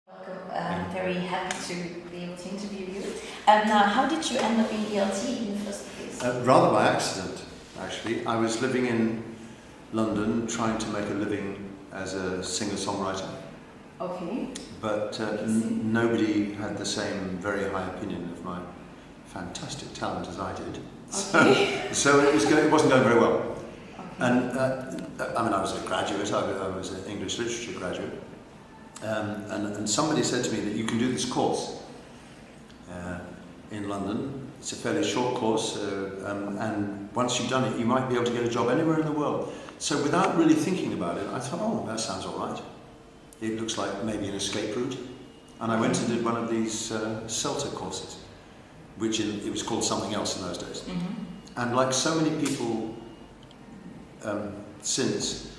Welcome. I'm very happy to be able to interview you. Now, how did you end up in ELT in the first place? Rather by accident, actually. I was living in London trying to make a living as a singer-songwriter. Okay. But nobody had the same very high opinion of my fantastic talent as I did. Okay. So it wasn't going very well. Okay. And I was a graduate, I was an English literature graduate. And somebody said to me that you can do this course in London. It's a fairly short course, and once you've done it, you might be able to get a job anywhere in the world. So without really thinking about it, I thought, oh, that sounds all right. It looks like maybe an escape route. And I went and did one of these CELTA courses, which it was called something else in those days. Mm-hmm. And like so many people since,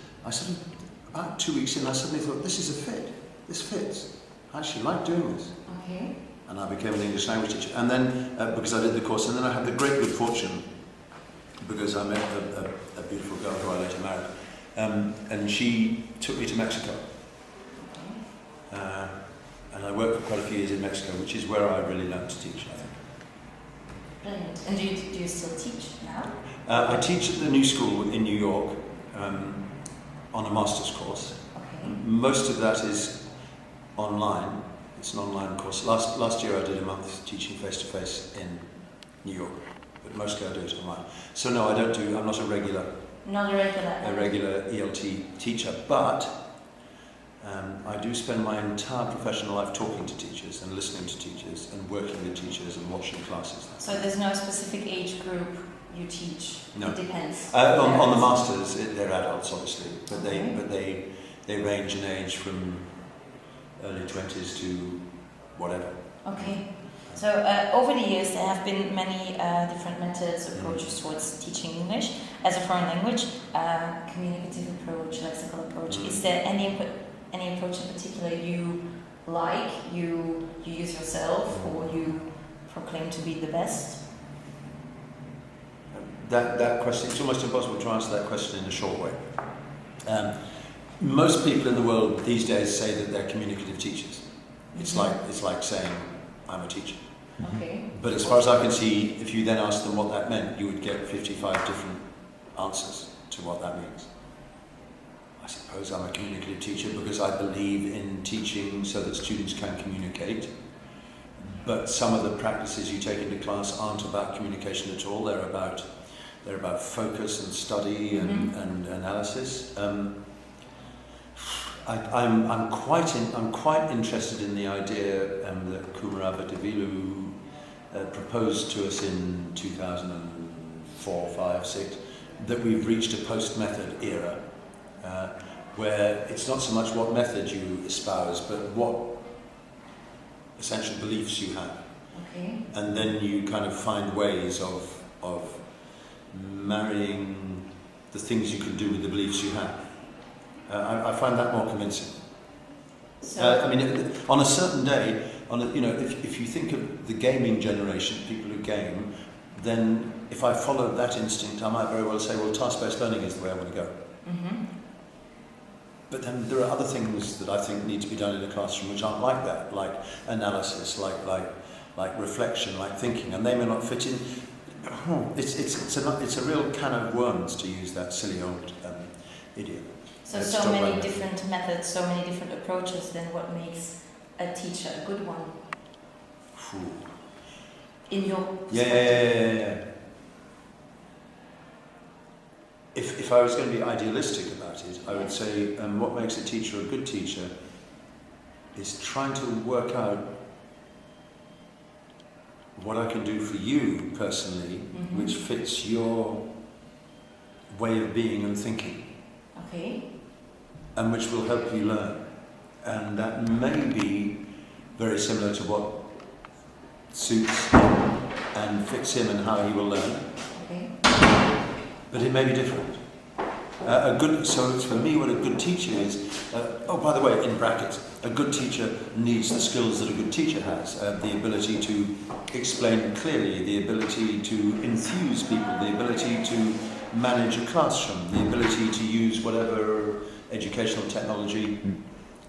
about 2 weeks in, I suddenly thought, this is a fit. This fits. I actually like doing this. Okay. And I became an English language teacher. And then, because I did the course, and then I had the great good fortune, because I met a beautiful girl who I later married, and she took me to Mexico. And I worked for quite a few years in Mexico, which is where I really learned to teach, I think. Brilliant. And do you still teach now? I teach at the New School in New York on a master's course. Okay. Most of that is online. It's an online course. Last year I did a month teaching face-to-face in New York, but mostly I do it online. So no, I'm not a regular Not a regular. ELT teacher, but I do spend my entire professional life talking to teachers and listening to teachers and working with teachers and watching classes. So there's no specific age group you teach? No. It depends. On the masters, they're adults obviously, but Okay. they range in age from early 20s to whatever. Okay. So over the years there have been many different methods, approaches towards teaching English as a foreign language, communicative approach, lexical approach. Is there any approach in particular you like, you use yourself, or you proclaim to be the best? That question, it's almost impossible to answer that question in a short way. Most people in the world these days say that they're communicative teachers. It's like saying, I'm a teacher. Okay. But as far as I can see, if you then ask them what that meant, you would get 55 different answers to what that means. I suppose I'm a communicative teacher because I believe in teaching so that students can communicate. But some of the practices you take into class aren't about communication at all. They're about focus and study and analysis. I'm quite interested in the idea that Kumaravadevilu proposed to us in 2004, 5, 6, that we've reached a post-method era where it's not so much what method you espouse, but what essential beliefs you have. Okay. And then you kind of find ways of marrying the things you can do with the beliefs you have. I find that more convincing. So, on a certain day, if you think of the gaming generation, people who game, then if I followed that instinct, I might very well say, well, task-based learning is the way I want to go. Mm-hmm. But then there are other things that I think need to be done in a classroom which aren't like that, like analysis, like reflection, like thinking, and they may not fit in. It's a real can of worms, to use that silly old idiom. So many different methods, so many different approaches, then what makes a teacher a good one? In your perspective? Yeah. If I was going to be idealistic about it, I would say what makes a teacher a good teacher is trying to work out what I can do for you personally, which fits your way of being and thinking. Okay. And which will help you learn. And that may be very similar to what suits him and fits him and how he will learn. Okay. But it may be different. So for me, what a good teacher is, by the way, in brackets, a good teacher needs the skills that a good teacher has. The ability to explain clearly, the ability to enthuse people, the ability to manage a classroom, the ability to use whatever educational technology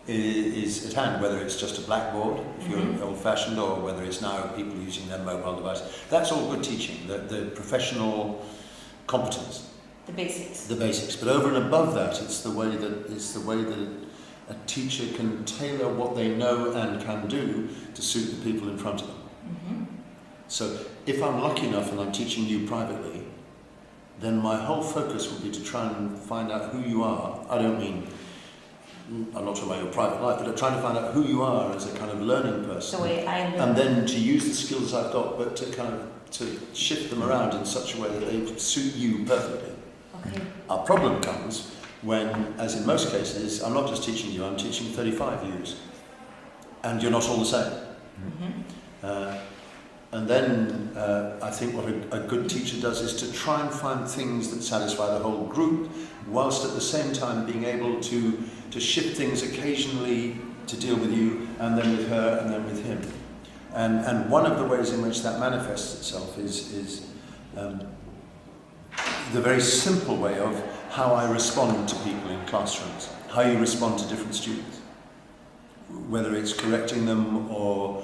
is at hand, whether it's just a blackboard, if you're old-fashioned, or whether it's now people using their mobile device. That's all good teaching, the professional competence. The basics. The basics. But over and above that, it's the way that a teacher can tailor what they know and can do to suit the people in front of them. So if I'm lucky enough and I'm teaching you privately, then my whole focus will be to try and find out who you are. I'm not talking about your private life, but I'm trying to find out who you are as a kind of learning person. The way I learn. And then to use the skills I've got, but to shift them around in such a way that they suit you perfectly. Okay. Our problem comes when, as in most cases, I'm not just teaching you, I'm teaching 35 yous. And you're not all the same. And then I think what a good teacher does is to try and find things that satisfy the whole group, whilst at the same time being able to shift things occasionally to deal with you, and then with her, and then with him. And one of the ways in which that manifests itself is the very simple way of how I respond to people in classrooms, how you respond to different students, whether it's correcting them or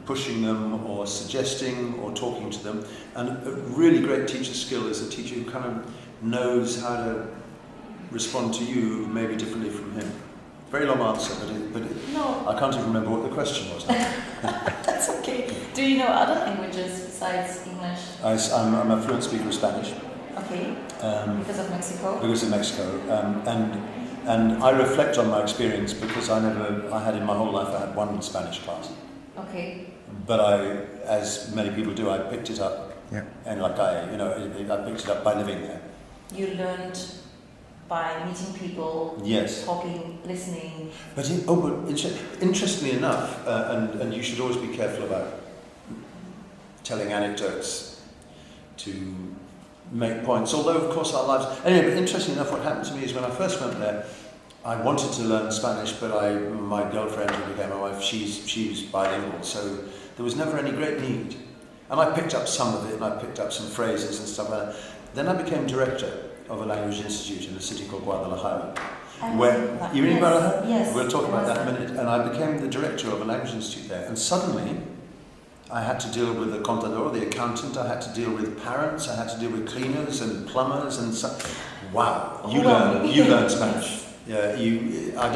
pushing them or suggesting or talking to them. And a really great teacher skill is a teacher who kind of knows how to respond to you maybe differently from him. Very long answer, but No. I can't even remember what the question was now. That's okay. Do you know other languages besides English? I'm a fluent speaker of Spanish. Okay. Because of Mexico? Because of Mexico. And I reflect on my experience because I had in my whole life, I had one Spanish class. Okay. But as many people do, I picked it up. Yeah. And I picked it up by living there. You learned by meeting people, Yes. talking, listening. But interestingly enough, and you should always be careful about telling anecdotes to make points, although of course our lives... Anyway, but interestingly enough, what happened to me is when I first went there, I wanted to learn Spanish, but my girlfriend who became my wife, she was bilingual, so there was never any great need. And I picked up some of it, and I picked up some phrases and stuff like that. Then I became director of a language institute in a city called Guadalajara. You read Guadalajara? Yes. We'll talk about that in a minute. And I became the director of a language institute there. And suddenly, I had to deal with the contador, the accountant. I had to deal with parents. I had to deal with cleaners and plumbers and so. Wow, you learn Spanish. Yeah, I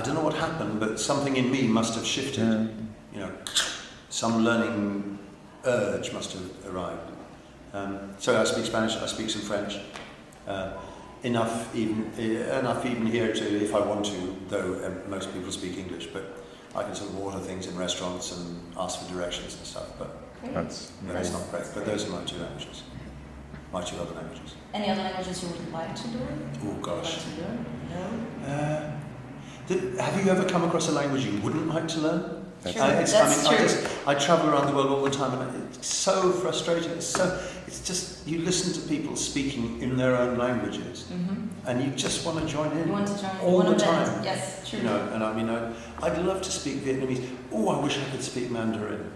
don't know what happened, but something in me must have shifted. Some learning urge must have arrived. So I speak Spanish, I speak some French, enough even here to, if I want to, though most people speak English, but I can sort of order things in restaurants and ask for directions and stuff, but That's that's not great. But those are my two languages, my two other languages. Any other languages you would like to learn? Oh gosh. Like to learn? No? Have you ever come across a language you wouldn't like to learn? True. I travel around the world all the time, and it's so frustrating. It's just you listen to people speaking in their own languages, and you just want to join in. You want to join all the time. Yes, true. And I'd love to speak Vietnamese. Oh, I wish I could speak Mandarin.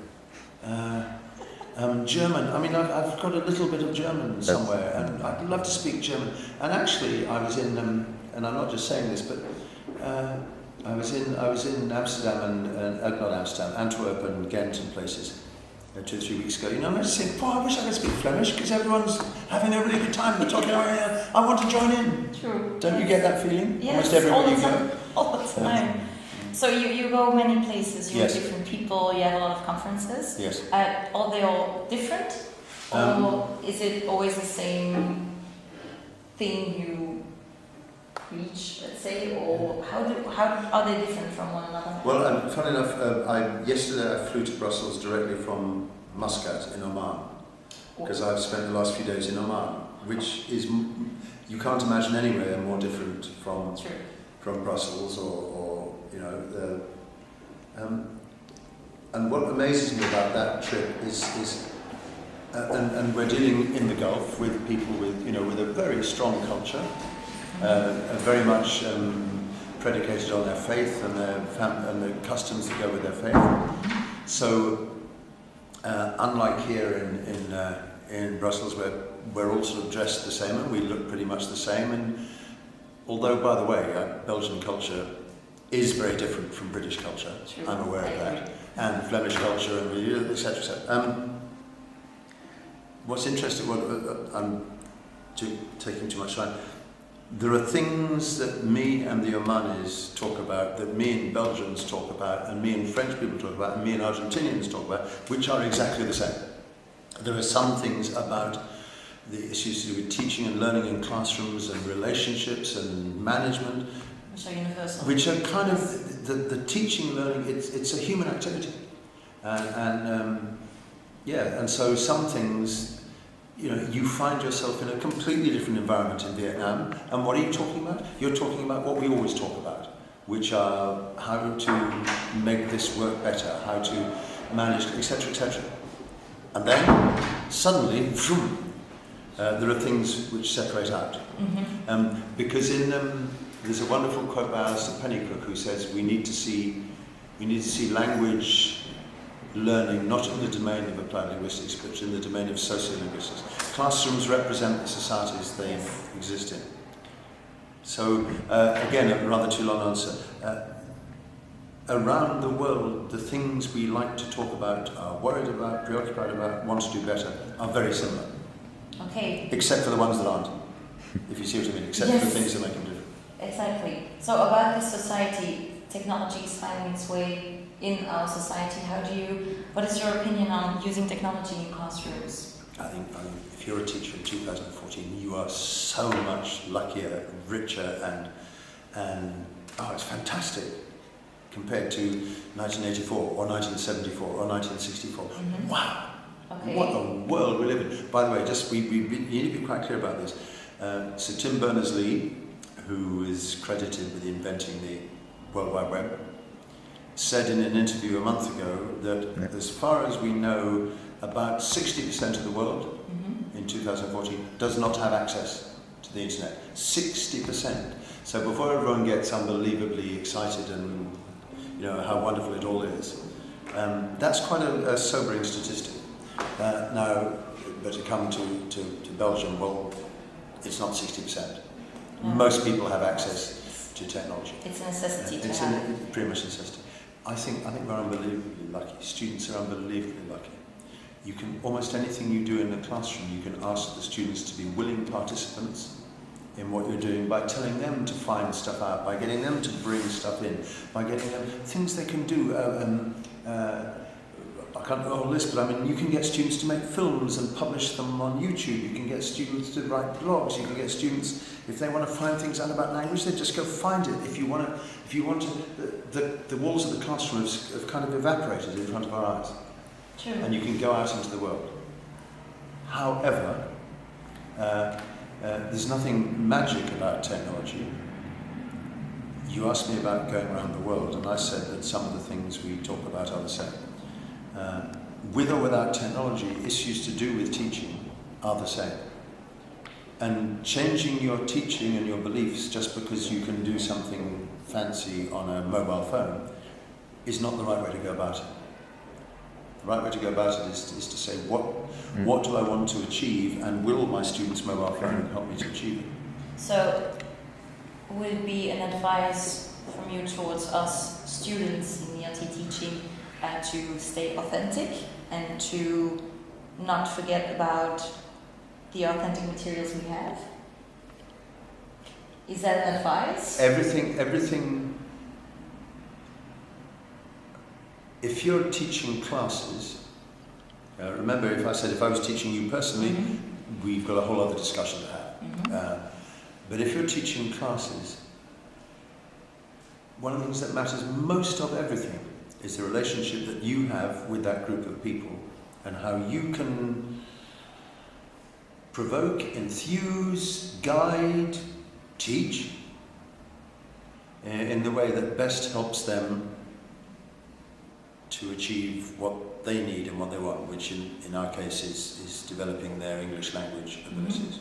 German. I've got a little bit of German somewhere, and I'd love to speak German. And actually, I was in, and I'm not just saying this, but. I was in Amsterdam not Amsterdam, Antwerp and Ghent and places 2 or 3 weeks ago. I was saying, I wish I could speak Flemish because everyone's having a really good time. They're talking, I want to join in. True. Don't you get that feeling? Yes, almost everywhere you go. All the time. So you go many places, you Yes. meet different people, you have a lot of conferences. Yes. Are they all different? Or is it always the same thing you reach, let's say, or how are they different from one another? Well, funny enough, yesterday I flew to Brussels directly from Muscat in Oman, because I've spent the last few days in Oman, which is, you can't imagine anywhere more different from Brussels or and what amazes me about that trip is and we're dealing in the Gulf with people with a very strong culture. Very much predicated on their faith and the customs that go with their faith. So, unlike here in Brussels, where we're all sort of dressed the same and we look pretty much the same, although, by the way, Belgian culture is very different from British culture. True. I'm aware of that. And Flemish culture, and etc. etc. What's interesting, I'm taking too much time. There are things that me and the Omanis talk about, that me and Belgians talk about, and me and French people talk about, and me and Argentinians talk about, which are exactly the same. There are some things about the issues to do with teaching and learning in classrooms and relationships and management, which are universal. which are kind of the teaching, learning. It's a human activity, and so some things, you find yourself in a completely different environment in Vietnam. And what are you talking about? You're talking about what we always talk about, which are how to make this work better, how to manage, etc., etc. And then suddenly, there are things which separate out. Mm-hmm. Because there's a wonderful quote by Alistair Pennycook who says we need to see language learning not in the domain of applied linguistics but in the domain of sociolinguistics. Classrooms represent the societies they exist in. So again, a rather too long answer. Around the world, the things we like to talk about, are worried about, preoccupied about, want to do better, are very similar. Okay. Except for the ones that aren't, if you see what I mean, except for the things that make them different. Exactly. So about this society, technology is finding its way in our society. What is your opinion on using technology in classrooms? I think if you're a teacher in 2014, you are so much luckier, richer, and it's fantastic compared to 1984 or 1974 or 1964. Mm-hmm. Wow! Okay. What a world we live in. By the way, you need to be quite clear about this. So Tim Berners-Lee, who is credited with inventing the World Wide Web, said in an interview a month ago that as far as we know, about 60% of the world in 2014 does not have access to the internet. 60%. So before everyone gets unbelievably excited and how wonderful it all is, that's quite a sobering statistic. Now, but to come to Belgium, well, it's not 60%. No. Most people have access to technology. It's a necessity to It's have. pretty much necessity. I think we're unbelievably lucky. Students are unbelievably lucky. You can, almost anything you do in the classroom, you can ask the students to be willing participants in what you're doing by telling them to find stuff out, by getting them to bring stuff in, by getting them things they can do. I can't go on the list, but you can get students to make films and publish them on YouTube. You can get students to write blogs. You can get students, if they want to find things out about language, they just go find it. If you want to, the walls of the classroom have kind of evaporated in front of our eyes. True. And you can go out into the world. However, there's nothing magic about technology. You asked me about going around the world, and I said that some of the things we talk about are the same. With or without technology, issues to do with teaching are the same. And changing your teaching and your beliefs just because you can do something fancy on a mobile phone is not the right way to go about it. The right way to go about it is to say, what do I want to achieve, and will my student's mobile phone help me to achieve it? So, would it be an advice from you towards us students in ELT teaching to stay authentic and to not forget about the authentic materials we have? Is that an advice? Everything. If you're teaching classes, remember if I was teaching you personally, we've got a whole other discussion to have. But if you're teaching classes, one of the things that matters most of everything is the relationship that you have with that group of people and how you can provoke, enthuse, guide, teach in the way that best helps them to achieve what they need and what they want, which in our case is developing their English language abilities.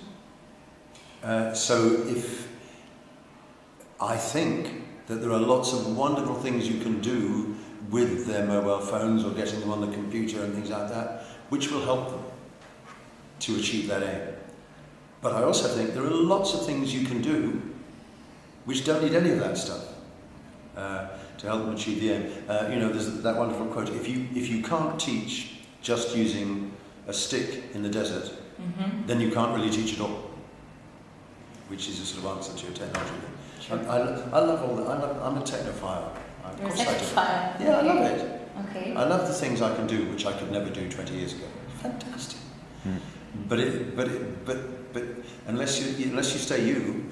So if I think that there are lots of wonderful things you can do with their mobile phones or getting them on the computer and things like that, which will help them to achieve that aim. But I also think there are lots of things you can do which don't need any of that stuff to help them achieve the aim. There's that wonderful quote: if you can't teach just using a stick in the desert, then you can't really teach at all. Which is a sort of answer to your technology. Sure. I love all that. I'm a technophile. You're a technophile? Yeah, I love it. Okay. I love the things I can do, which I could never do 20 years ago. Fantastic. But unless you stay you,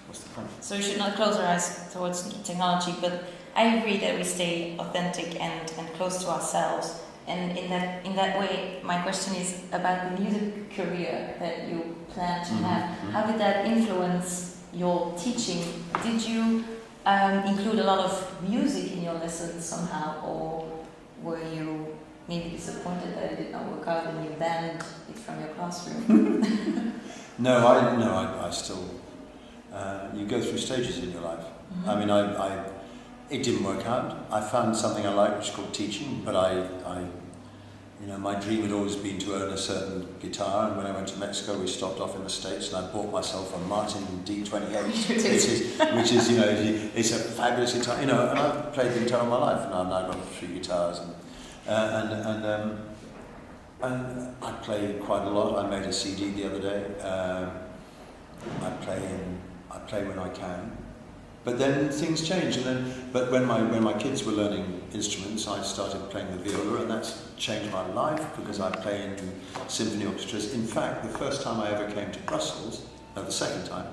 what's the point? So we should not close our eyes towards technology, but I agree that we stay authentic and close to ourselves. And in that way, my question is about the music career that you plan to have. How did that influence your teaching? Did you include a lot of music in your lessons somehow, or were you maybe disappointed that it did not work out and you banned it from your classroom? No, I still. You go through stages in your life. I mean, it didn't work out. I found something I liked, which is called teaching, but my dream had always been to own a certain guitar, and when I went to Mexico, we stopped off in the States, and I bought myself a Martin D28, which is it's a fabulous guitar, and I've played the guitar all my life, and I've now got 3 guitars, and I play quite a lot. I made a CD the other day. I play when I can. But then things change, but when my kids were learning instruments, I started playing the viola, and that's changed my life because I play in symphony orchestras. In fact, the first time I ever came to Brussels, the second time,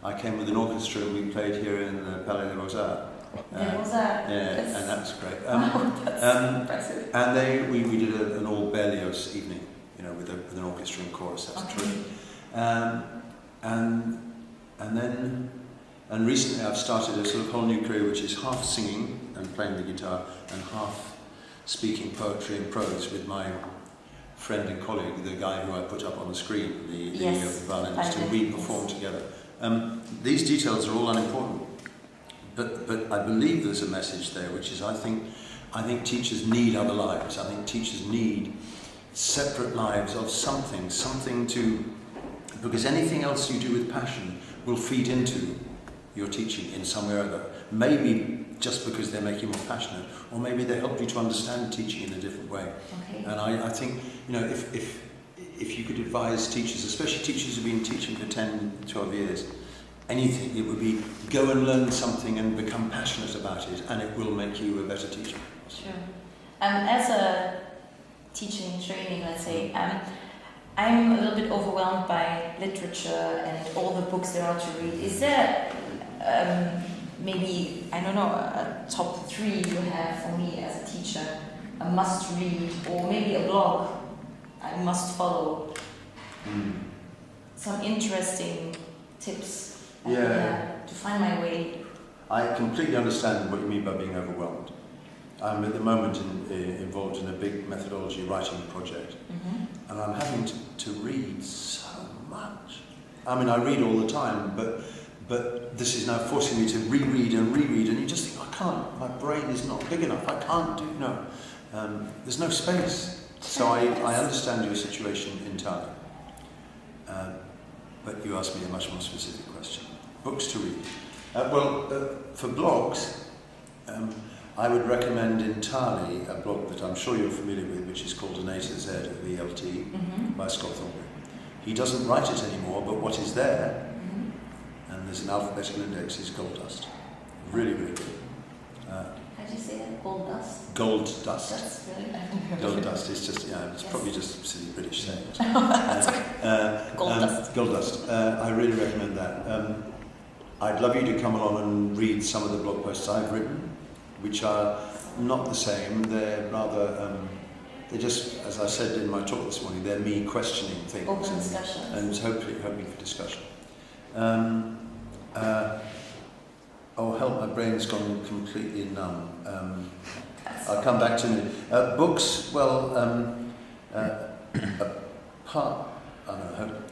I came with an orchestra. We played here in the Palais des Beaux-Arts. And that was great. That's impressive. And we did an all Berlioz evening, with an orchestra and chorus. That's true. And recently I've started a sort of whole new career, which is half singing and playing the guitar and half speaking poetry and prose with my friend and colleague, the guy who I put up on the screen, the violinist, and we perform together. These details are all unimportant, but I believe there's a message there, which is I think teachers need other lives. I think teachers need separate lives of something to, because anything else you do with passion will feed into your teaching in some way or other. Maybe just because they make you more passionate, or maybe they help you to understand teaching in a different way. Okay. And I think, if you could advise teachers, especially teachers who've been teaching for 10, 12 years, anything, it would be go and learn something and become passionate about it, and it will make you a better teacher. Sure. As a teacher in training, let's say, I'm a little bit overwhelmed by literature and all the books there are to read. Is there maybe, I don't know, a top 3 you have for me as a teacher, a must read, or maybe a blog I must follow? Some interesting tips to find my way. I completely understand what you mean by being overwhelmed. I'm at the moment involved in a big methodology writing project, and I'm having to read so much. I mean, I read all the time, but this is now forcing me to reread, and you just think, I can't, my brain is not big enough, I can't do, there's no space. So I understand your situation entirely. But you asked me a much more specific question. Books to read. For blogs, I would recommend entirely a blog that I'm sure you're familiar with, which is called An A to Z of BELTA by Scott Thornbury. He doesn't write it anymore, but what is there, and there's an alphabetical index, is gold dust. Really, really good. How do you say that? Gold dust? Gold dust. That's really Gold dust is just, it's probably just silly British saying it. Gold dust. Gold dust. I really recommend that. I'd love you to come along and read some of the blog posts I've written, which are not the same. They're rather, they're just, as I said in my talk this morning, they're me questioning things. Open discussions. And hoping for discussion. Oh, help, my brain's gone completely numb. I'll come back to me. Books,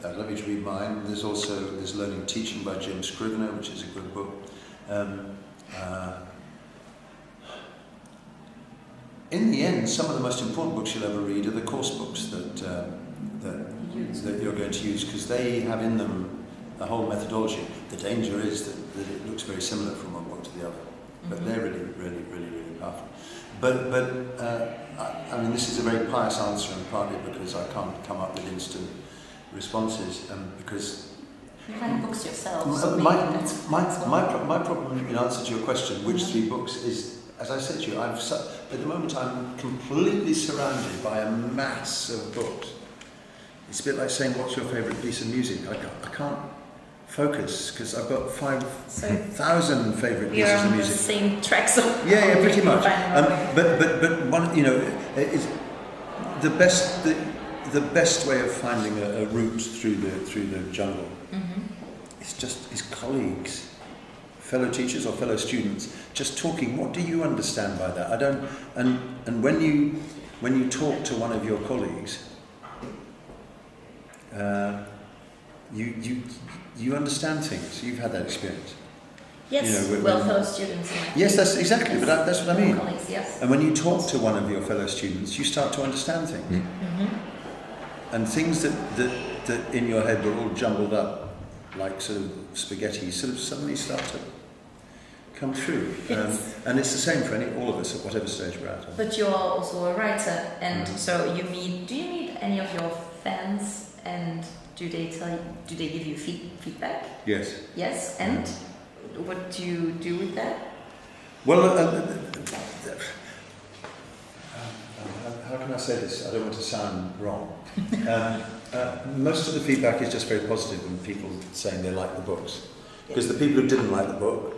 I'd love you to read mine. There's Learning Teaching by Jim Scrivener, which is a good book. In the end, some of the most important books you'll ever read are the course books that you're going to use, because they have in them whole methodology. The danger is that it looks very similar from one book to the other, but they're really, really, really, really powerful. But I mean, this is a very pious answer, and partly because I can't come up with instant responses, because you write books yourself. My problem, in answer to your question, which 3 books, is, as I said to you, at the moment I'm completely surrounded by a mass of books. It's a bit like saying, what's your favourite piece of music? I can't focus because I've got 5,000 favourite pieces of music. You're on the same track, so yeah, pretty much. But one, you know, is the best way of finding a route through the jungle. Is colleagues, fellow teachers or fellow students, just talking. What do you understand by that? I don't. And when you talk to one of your colleagues, you understand things. You've had that experience. Yes. You know, fellow students. Yes, that's exactly. Yes. But that's what I mean. Colleagues, yes. And when you talk to one of your fellow students, you start to understand things. And things that in your head were all jumbled up, like sort of spaghetti, sort of suddenly start to come through. And it's the same for all of us at whatever stage we're at. But you're also a writer, and so do you meet any of your fans, and do they give you feedback? Yes. Yes, and what do you do with that? Well, how can I say this? I don't want to sound wrong. Most of the feedback is just very positive, and people saying they like the books. Because the people who didn't like the book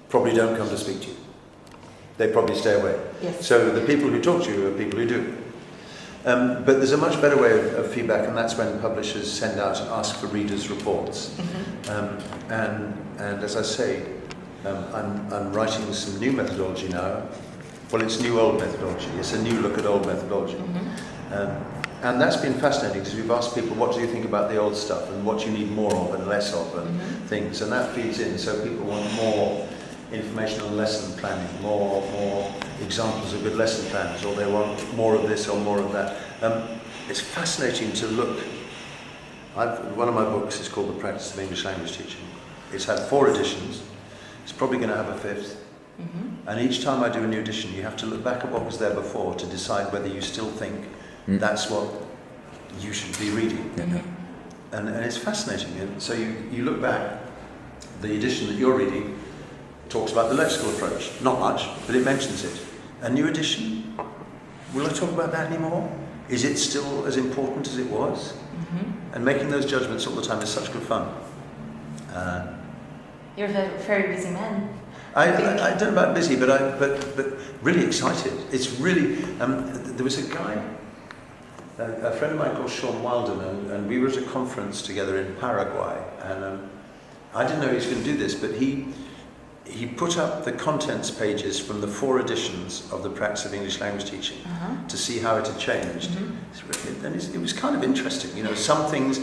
probably don't come to speak to you. They probably stay away. Yes. So the people who talk to you are people who do. But there's a much better way of feedback, and that's when publishers send out and ask for readers' reports. And as I say, I'm writing some new methodology now. Well, it's new old methodology. It's a new look at old methodology. And that's been fascinating, because we've asked people, what do you think about the old stuff, and what do you need more of and less of, and things, and that feeds in. So people want more information on lesson planning, more examples of good lesson plans, or they want more of this or more of that. It's fascinating to look. One of my books is called The Practice of English Language Teaching. It's had 4 editions. It's probably going to have a 5th. And each time I do a new edition, you have to look back at what was there before to decide whether you still think that's what you should be reading. And it's fascinating. And so you look back, the edition that you're reading talks about the lexical approach. Not much, but it mentions it. A new edition, will I talk about that anymore? Is it still as important as it was? And making those judgments all the time is such good fun. You're a very busy man. I don't know about busy, but really excited. It's really, there was a guy, a friend of mine called Sean Wilden, and we were at a conference together in Paraguay, and I didn't know he was going to do this, but he put up the contents pages from the 4 editions of the Practice of English Language Teaching to see how it had changed. And it was kind of interesting, you know, some things.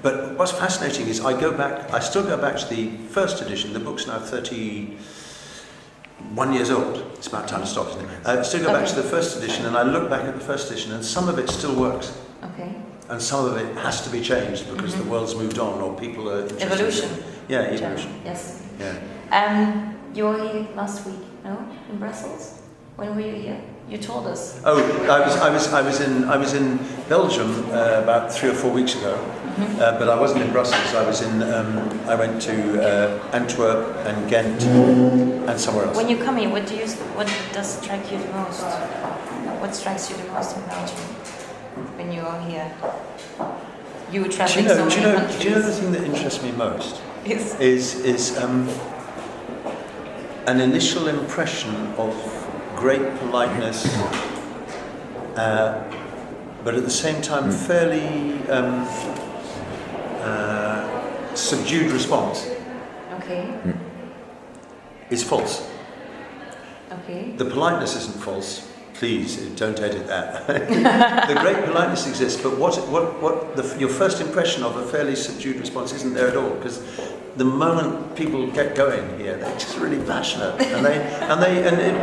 But what's fascinating is I still go back to the first edition. The book's now 31 years old. It's about time to stop, isn't it? I still go back to the first edition, and I look back at the first edition, and some of it still works. Okay. And some of it has to be changed because the world's moved on, or people are interested. Evolution. Yeah, evolution. Yes. Yeah. You were here last week, no? In Brussels? When were you here? You told us. Oh, I was in Belgium about 3 or 4 weeks ago, but I wasn't in Brussels. I went to Antwerp and Ghent and somewhere else. When you come here, what does strike you the most? What strikes you the most in Belgium when you are here? You were traveling so many countries. Do you know the thing that interests me most? Yes. Is an initial impression of great politeness, but at the same time fairly subdued response. Okay. Is false. Okay. The politeness isn't false. Please don't edit that. The great politeness exists, but your first impression of a fairly subdued response isn't there at all, because the moment people get going here, they're just really passionate, and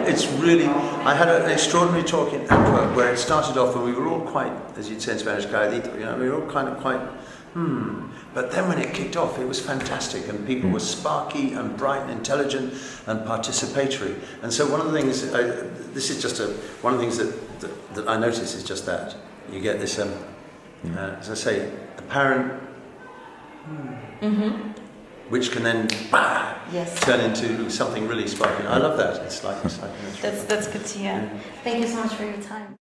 it's really. I had an extraordinary talk in Antwerp where it started off, and we were all quite, as you'd say in Spanish, caradito, you know, we were all kind of quite But then when it kicked off, it was fantastic, and people were sparky and bright and intelligent and participatory. And so one of the things, one of the things that I notice is just that. You get this, as I say, apparent, which can then turn into something really sparky. I love that. It's like that's good to hear. Thank you so much for your time.